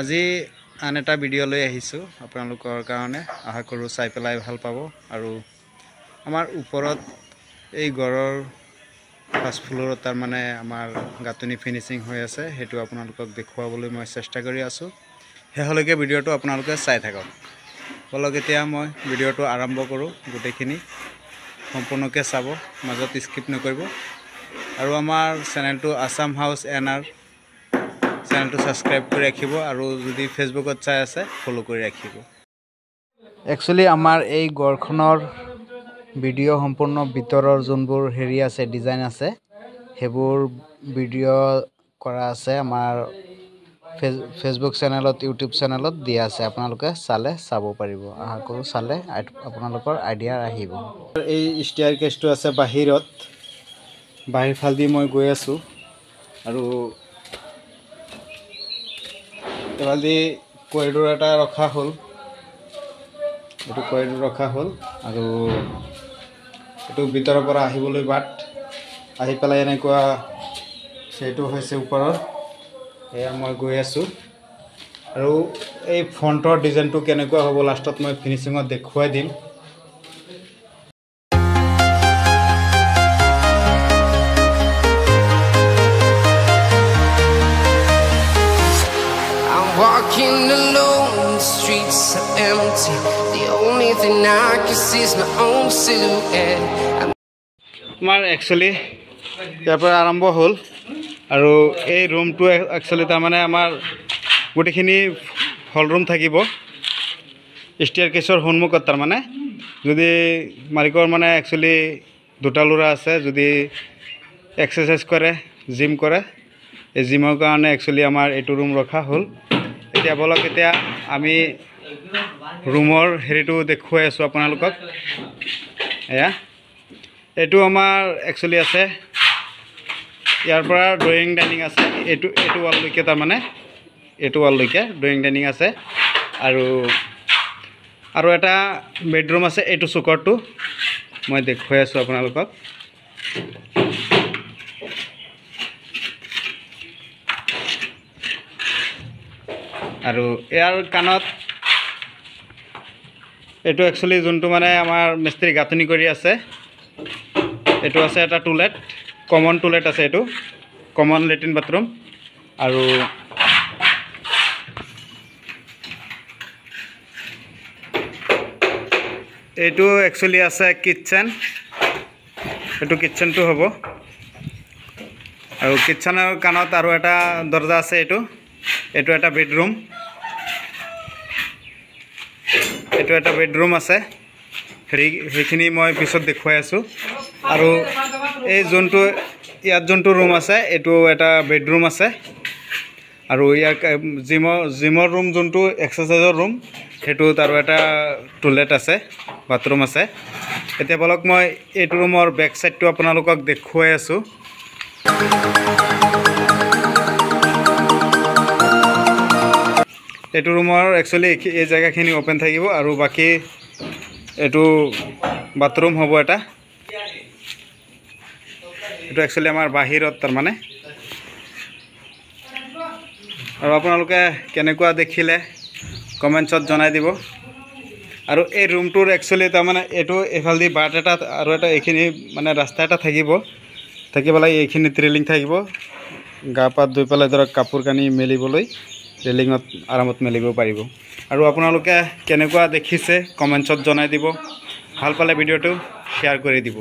আজি আন এটা ভিডিঅ' লৈ আহিছোঁ আপোনালোকৰ কাৰণে। আশা কৰোঁ চাই পেলাই ভাল পাব। আৰু আমাৰ ওপৰত এই ঘৰৰ ফাৰ্ষ্ট ফ্ল'ৰত তাৰমানে আমাৰ গাঁথনি ফিনিচিং হৈ আছে, সেইটো আপোনালোকক দেখুৱাবলৈ মই চেষ্টা কৰি আছোঁ। শেষলৈকে ভিডিঅ'টো আপোনালোকে চাই থাকক। বলক এতিয়া মই ভিডিঅ'টো আৰম্ভ কৰোঁ। গোটেইখিনি সম্পূৰ্ণকৈ চাব, মাজত স্কিপ নকৰিব। আৰু আমাৰ চেনেলটো আছাম হাউচ এন.আৰ. চেনেলটো ছাবস্ক্ৰাইব কৰি ৰাখিব, আৰু যদি ফেচবুকত চাই আছে ফ'ল' কৰি ৰাখিব। একচুৱেলি আমাৰ এই গড়খনৰ ভিডিঅ' সম্পূৰ্ণ ভিতৰৰ যোনবোৰ হেৰি আছে, ডিজাইন আছে, সেইবোৰ ভিডিঅ' কৰা আছে আমাৰ ফেচবুক চেনেলত, ইউটিউব চেনেলত দিয়া আছে। আপোনালোকে চালে চাব পাৰিব। আশা কৰোঁ চালে আপোনালোকৰ আইডিয়া আহিব। এই ষ্টেয়াৰ কেছটো আছে বাহিৰত, বাহিৰ ফালদি মই গৈ আছোঁ। আৰু এইফালদি কৰিডৰ এটা ৰখা হ'ল, এইটো কৰিডৰ ৰখা হ'ল। আৰু এইটো ভিতৰৰ পৰা আহিবলৈ বাট, আহি পেলাই এনেকুৱা সেইটো হৈছে ওপৰৰ। এয়া মই গৈ আছোঁ। আৰু এই ফ্ৰণ্টৰ ডিজাইনটো কেনেকুৱা হ'ব লাষ্টত মই ফিনিচিঙত দেখুৱাই দিম। Walking alone, the streets are empty. The only thing I can see is my own silhouette. আমাৰ একচুৱেলি ইয়াৰ পৰা আৰম্ভ হ'ল। আৰু এই ৰুমটো একচুৱেলি তাৰমানে আমাৰ গোটেইখিনি হল ৰুম থাকিব ষ্টেয়াৰ কেছৰ সন্মুখত। তাৰমানে যদি মালিকৰ মানে একচুৱেলি দুটা ল'ৰা আছে, যদি এক্সাৰচাইজ কৰে, জিম কৰে, এই জিমৰ কাৰণে একচুৱেলি আমাৰ এইটো ৰুম ৰখা হ'ল। এতিয়া বলক এতিয়া আমি ৰুমৰ হেৰিটো দেখুৱাই আছোঁ আপোনালোকক। এয়া এইটো আমাৰ একচুৱেলি আছে, ইয়াৰ পৰা ড্ৰয়িং ডাইনিং আছে, এইটো ৱাললৈকে, তাৰমানে এইটো ৱাললৈকে ড্ৰয়িং ডাইনিং আছে। আৰু এটা বেডৰুম আছে, এইটো চুকৰটো মই দেখুৱাই আছোঁ আপোনালোকক। আৰু ইয়াৰ কাণত এইটো একচুৱেলি যোনটো মানে আমাৰ মিস্ত্ৰী গাঁথনি কৰি আছে, এইটো আছে এটা টয়লেট, কমন টয়লেট আছে, এইটো কমন লেট্ৰিন বাথৰুম। আৰু এইটো একচুৱেলি আছে কিটচেন, এইটো কিটচেনটো হ'ব। আৰু কিটচেনৰ কাণত আৰু এটা দৰ্জা আছে, এইটো এটা বেডৰুম, এইটো এটা বেডৰুম আছে। সেইখিনি মই পিছত দেখুৱাই আছোঁ। আৰু এই যোনটো ইয়াত যোনটো ৰুম আছে, এইটো এটা বেডৰুম আছে। আৰু ইয়াৰ জিমৰ ৰুম যোনটো এক্সাৰচাইজৰ ৰুম, সেইটোত আৰু এটা টয়লেট আছে, বাথৰুম আছে। এতিয়া বলক মই এইটো ৰুমৰ বেক চাইডটো আপোনালোকক দেখুৱাই আছোঁ। এইটো ৰুমৰ একচুৱেলি এই জেগাখিনি অ'পেন থাকিব, আৰু বাকী এইটো বাথৰুম হ'ব এটা। এইটো একচুৱেলি আমাৰ বাহিৰত তাৰমানে। আৰু আপোনালোকে কেনেকুৱা দেখিলে কমেণ্টছত জনাই দিব। আৰু এই ৰুমটোৰ একচুৱেলি তাৰমানে এইটো এইফালেদি বাট এটা আৰু এটা এইখিনি মানে ৰাস্তা এটা থাকিব, থাকি পেলাই এইখিনিত ৰেলিং থাকিব, গা পা ধুই পেলাই ধৰক কাপোৰ কানি মেলিবলৈ ৰেলিঙত আৰামত মেলিব পাৰিব। আৰু আপোনালোকে কেনেকুৱা দেখিছে কমেণ্টছত জনাই দিব। ভাল পালে ভিডিঅ'টো শ্বেয়াৰ কৰি দিব।